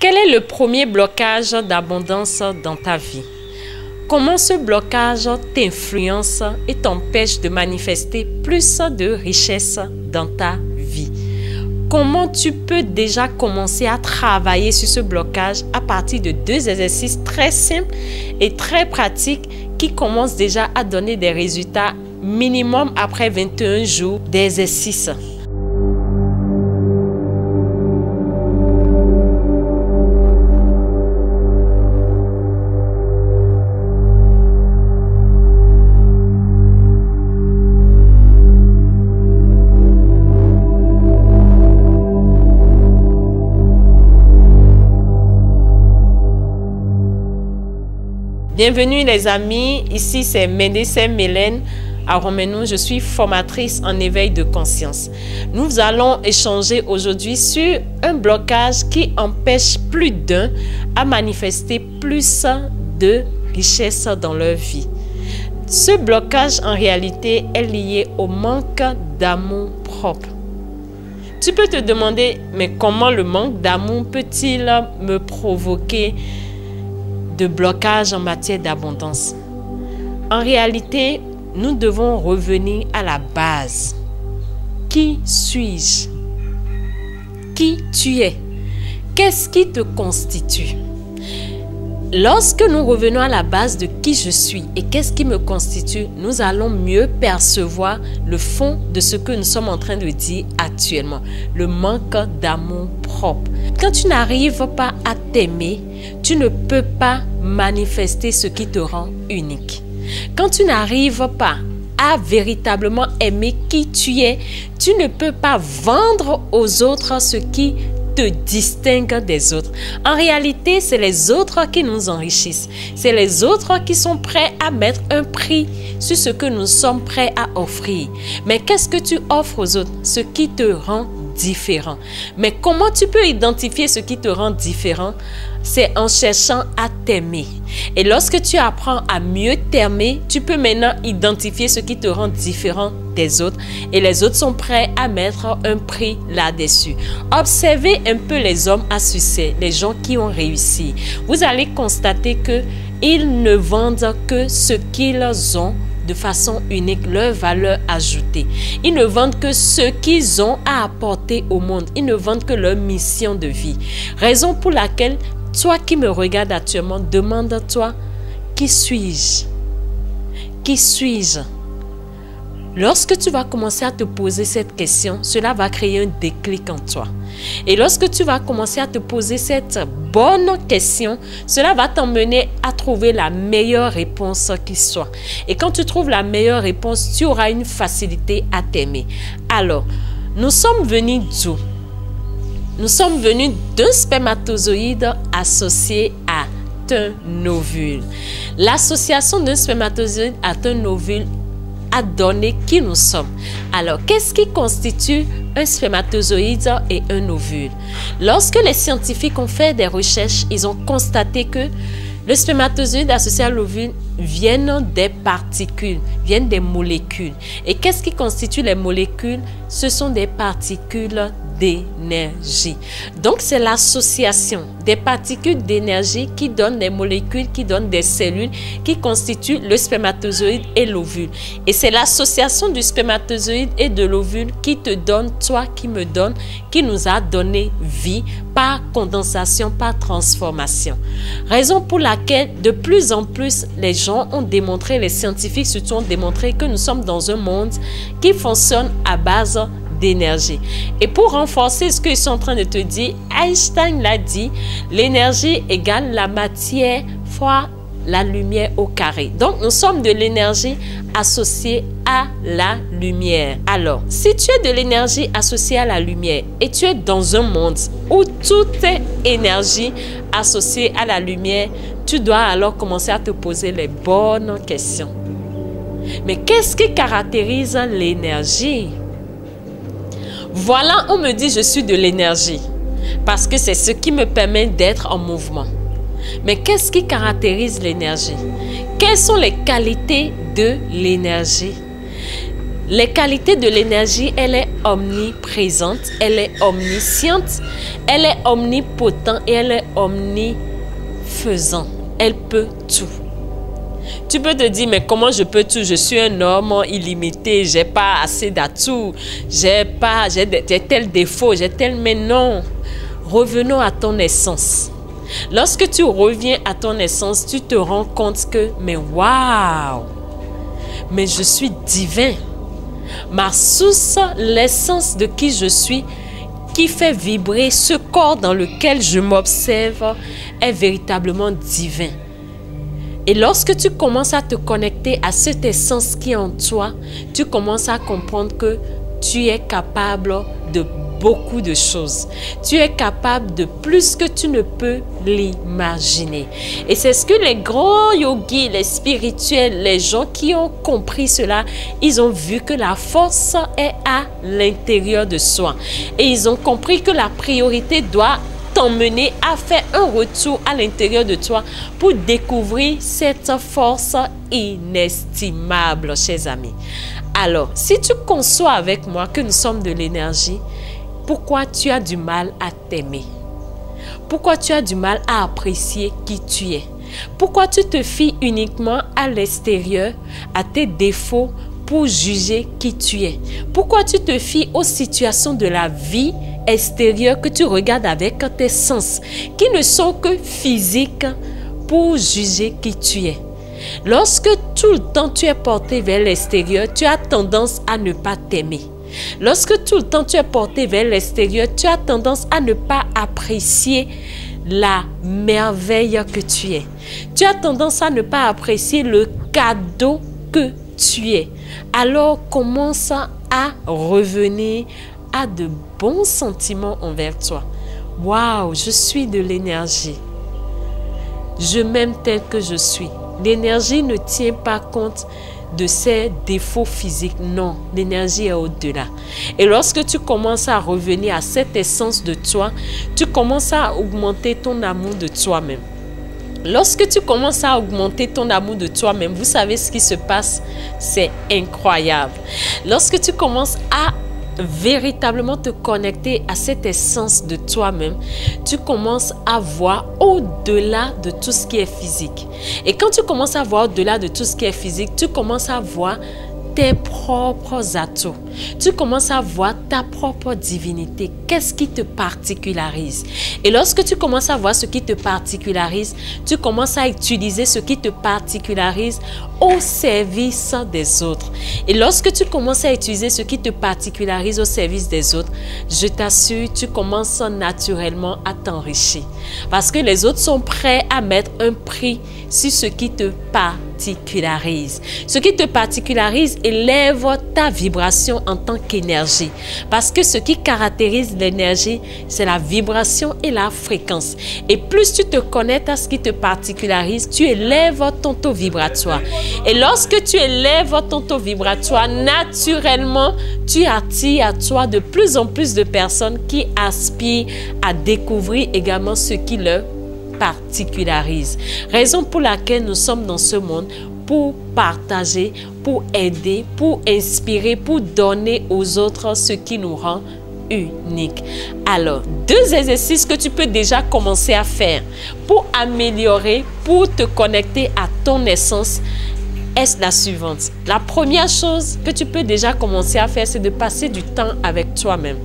Quel est le premier blocage d'abondance dans ta vie? Comment ce blocage t'influence et t'empêche de manifester plus de richesse dans ta vie? Comment tu peux déjà commencer à travailler sur ce blocage à partir de 2 exercices très simples et très pratiques qui commencent déjà à donner des résultats minimum après 21 jours d'exercice. Bienvenue les amis, ici c'est Médecin Mélène Aromenou, je suis formatrice en éveil de conscience. Nous allons échanger aujourd'hui sur un blocage qui empêche plus d'un à manifester plus de richesse dans leur vie. Ce blocage en réalité est lié au manque d'amour propre. Tu peux te demander, mais comment le manque d'amour peut-il me provoquer de blocage en matière d'abondance? En réalité, nous devons revenir à la base. Qui suis-je? Qui tu es? Qu'est-ce qui te constitue? Lorsque nous revenons à la base de qui je suis et qu'est-ce qui me constitue, nous allons mieux percevoir le fond de ce que nous sommes en train de dire actuellement, le manque d'amour propre. Quand tu n'arrives pas à t'aimer, tu ne peux pas manifester ce qui te rend unique. Quand tu n'arrives pas à véritablement aimer qui tu es, tu ne peux pas vendre aux autres ce qui te distingue des autres. En réalité, c'est les autres qui nous enrichissent. C'est les autres qui sont prêts à mettre un prix sur ce que nous sommes prêts à offrir. Mais qu'est-ce que tu offres aux autres? Ce qui te rend différent. Mais comment tu peux identifier ce qui te rend différent? C'est en cherchant à t'aimer. Et lorsque tu apprends à mieux t'aimer, tu peux maintenant identifier ce qui te rend différent des autres. Et les autres sont prêts à mettre un prix là-dessus. Observez un peu les hommes à succès, les gens qui ont réussi. Vous allez constater qu'ils ne vendent que ce qu'ils ont de façon unique, leur valeur ajoutée. Ils ne vendent que ce qu'ils ont à apporter au monde. Ils ne vendent que leur mission de vie. Raison pour laquelle, toi qui me regardes actuellement, demande-toi, qui suis-je? Qui suis-je? Lorsque tu vas commencer à te poser cette question, cela va créer un déclic en toi. Et lorsque tu vas commencer à te poser cette bonne question, cela va t'emmener à trouver la meilleure réponse qui soit. Et quand tu trouves la meilleure réponse, tu auras une facilité à t'aimer. Alors, nous sommes venus d'où? Nous sommes venus d'un spermatozoïde associé à un ovule. L'association d'un spermatozoïde à un ovule a donné qui nous sommes. Alors, qu'est-ce qui constitue un spermatozoïde et un ovule? Lorsque les scientifiques ont fait des recherches, ils ont constaté que le spermatozoïde associé à l'ovule viennent des particules, viennent des molécules. Et qu'est-ce qui constitue les molécules? Ce sont des particules d'énergie. Donc, c'est l'association des particules d'énergie qui donnent des molécules, qui donnent des cellules, qui constituent le spermatozoïde et l'ovule. Et c'est l'association du spermatozoïde et de l'ovule qui te donne, toi qui me donne, qui nous a donné vie par condensation, par transformation. Raison pour laquelle, de plus en plus, les gens ont démontré, les scientifiques surtout ont démontré que nous sommes dans un monde qui fonctionne à base d'énergie. Et pour renforcer ce qu'ils sont en train de te dire, Einstein l'a dit, l'énergie égale la matière fois la lumière au carré. Donc, nous sommes de l'énergie associée à la lumière. Alors, si tu es de l'énergie associée à la lumière et tu es dans un monde où tout est énergie associée à la lumière, tu dois alors commencer à te poser les bonnes questions. Mais qu'est-ce qui caractérise l'énergie? Voilà, on me dit je suis de l'énergie parce que c'est ce qui me permet d'être en mouvement. Mais qu'est-ce qui caractérise l'énergie? Quelles sont les qualités de l'énergie? Les qualités de l'énergie, elle est omniprésente, elle est omnisciente, elle est omnipotente et elle est omnifaisant. Elle peut tout. Tu peux te dire, mais comment je peux tout? Je suis un homme illimité, j'ai pas assez d'atouts, j'ai tel défaut, j'ai tel... Mais non, revenons à ton essence. Lorsque tu reviens à ton essence, tu te rends compte que, mais waouh, mais je suis divin. Ma source, l'essence de qui je suis, qui fait vibrer ce corps dans lequel je m'observe, est véritablement divin. Et lorsque tu commences à te connecter à cette essence qui est en toi, tu commences à comprendre que tu es capable de beaucoup de choses. Tu es capable de plus que tu ne peux l'imaginer. Et c'est ce que les grands yogis, les spirituels, les gens qui ont compris cela, ils ont vu que la force est à l'intérieur de soi. Et ils ont compris que la priorité doit t'emmener à faire un retour à l'intérieur de toi pour découvrir cette force inestimable, chers amis. Alors, si tu conçois avec moi que nous sommes de l'énergie, pourquoi tu as du mal à t'aimer? Pourquoi tu as du mal à apprécier qui tu es? Pourquoi tu te fies uniquement à l'extérieur, à tes défauts pour juger qui tu es? Pourquoi tu te fies aux situations de la vie extérieure que tu regardes avec tes sens, qui ne sont que physiques, pour juger qui tu es? Lorsque tout le temps tu es porté vers l'extérieur, tu as tendance à ne pas t'aimer. Lorsque tout le temps tu es porté vers l'extérieur, tu as tendance à ne pas apprécier la merveille que tu es. Tu as tendance à ne pas apprécier le cadeau que tu es. Alors commence à revenir à de bons sentiments envers toi. Waouh, je suis de l'énergie. Je m'aime tel que je suis. L'énergie ne tient pas compte de ses défauts physiques. Non, l'énergie est au-delà. Et lorsque tu commences à revenir à cette essence de toi, tu commences à augmenter ton amour de toi-même. Lorsque tu commences à augmenter ton amour de toi-même, vous savez ce qui se passe? C'est incroyable. Lorsque tu commences à véritablement te connecter à cette essence de toi-même, tu commences à voir au-delà de tout ce qui est physique. Et quand tu commences à voir au-delà de tout ce qui est physique, tu commences à voir tes propres atouts. Tu commences à voir ta propre divinité. Qu'est-ce qui te particularise? Et lorsque tu commences à voir ce qui te particularise, tu commences à utiliser ce qui te particularise au service des autres. Et lorsque tu commences à utiliser ce qui te particularise au service des autres, je t'assure, tu commences naturellement à t'enrichir. Parce que les autres sont prêts à mettre un prix sur ce qui te particularise. Ce qui te particularise élève ta vibration en tant qu'énergie. Parce que ce qui caractérise l'énergie, c'est la vibration et la fréquence. Et plus tu te connectes à ce qui te particularise, tu élèves ton taux vibratoire. Et lorsque tu élèves ton taux vibratoire, naturellement, tu attires à toi de plus en plus de personnes qui aspirent à découvrir également ce qui leur particularise. Raison pour laquelle nous sommes dans ce monde, pour partager, pour aider, pour inspirer, pour donner aux autres ce qui nous rend unique. Alors, 2 exercices que tu peux déjà commencer à faire pour améliorer, pour te connecter à ton essence est la suivante. La première chose que tu peux déjà commencer à faire, c'est de passer du temps avec toi-même.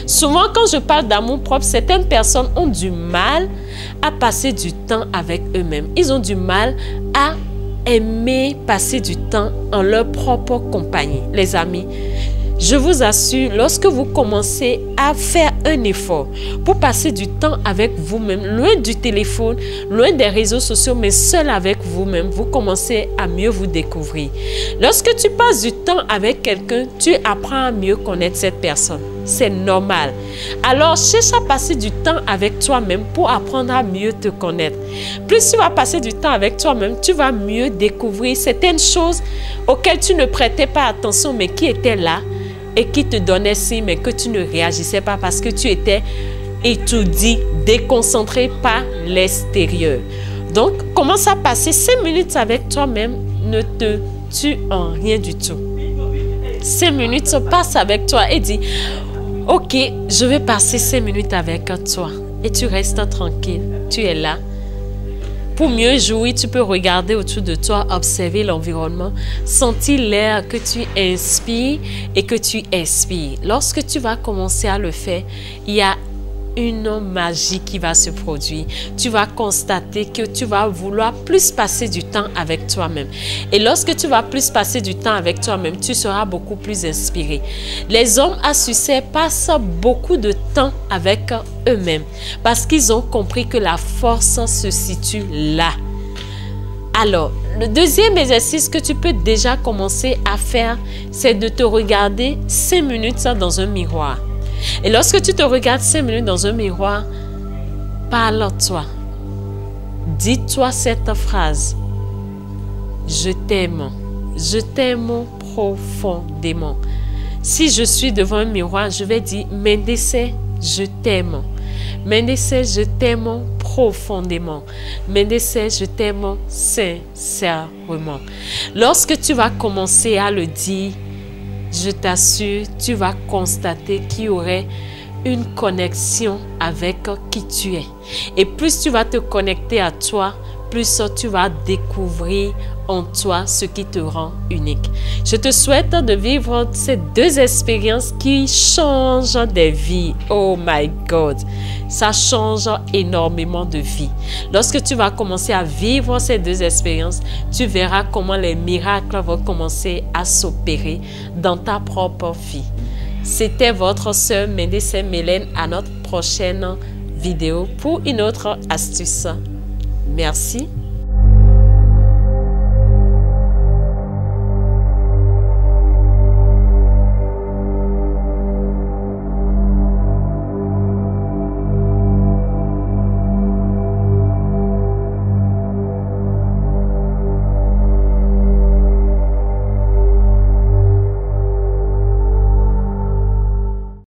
Souvent, quand je parle d'amour propre, certaines personnes ont du mal à passer du temps avec eux-mêmes. Ils ont du mal à aimer passer du temps en leur propre compagnie. Les amis, je vous assure, lorsque vous commencez à faire un effort pour passer du temps avec vous-même, loin du téléphone, loin des réseaux sociaux, mais seul avec vous-même, vous commencez à mieux vous découvrir. Lorsque tu passes du temps avec quelqu'un, tu apprends à mieux connaître cette personne. C'est normal. Alors, cherche à passer du temps avec toi-même pour apprendre à mieux te connaître. Plus tu vas passer du temps avec toi-même, tu vas mieux découvrir certaines choses auxquelles tu ne prêtais pas attention, mais qui étaient là et qui te donnaient signe, mais que tu ne réagissais pas parce que tu étais étourdi, déconcentré par l'extérieur. Donc, commence à passer 5 minutes avec toi-même, ne te tue en rien du tout. 5 minutes se passent avec toi et dis, ok, je vais passer 5 minutes avec toi. Et tu restes tranquille, tu es là. Pour mieux jouir, tu peux regarder autour de toi, observer l'environnement, sentir l'air que tu inspires et que tu expires. Lorsque tu vas commencer à le faire, il y a une magie qui va se produire. Tu vas constater que tu vas vouloir plus passer du temps avec toi-même. Et lorsque tu vas plus passer du temps avec toi-même, tu seras beaucoup plus inspiré. Les hommes à succès passent beaucoup de temps avec eux-mêmes parce qu'ils ont compris que la force se situe là. Alors, le deuxième exercice que tu peux déjà commencer à faire, c'est de te regarder 5 minutes dans un miroir. Et lorsque tu te regardes 5 minutes dans un miroir, parle-toi. Dis-toi cette phrase. Je t'aime profondément. Si je suis devant un miroir, je vais dire, Mendeces, je t'aime. Mendeces, je t'aime profondément. Mendeces, je t'aime sincèrement. Lorsque tu vas commencer à le dire, je t'assure, tu vas constater qu'il y aurait une connexion avec qui tu es. Et plus tu vas te connecter à toi, plus tu vas découvrir en toi ce qui te rend unique. Je te souhaite de vivre ces 2 expériences qui changent des vies. Oh my God! Ça change énormément de vies. Lorsque tu vas commencer à vivre ces 2 expériences, tu verras comment les miracles vont commencer à s'opérer dans ta propre vie. C'était votre sœur Mendeces Mélène. À notre prochaine vidéo pour une autre astuce. Merci.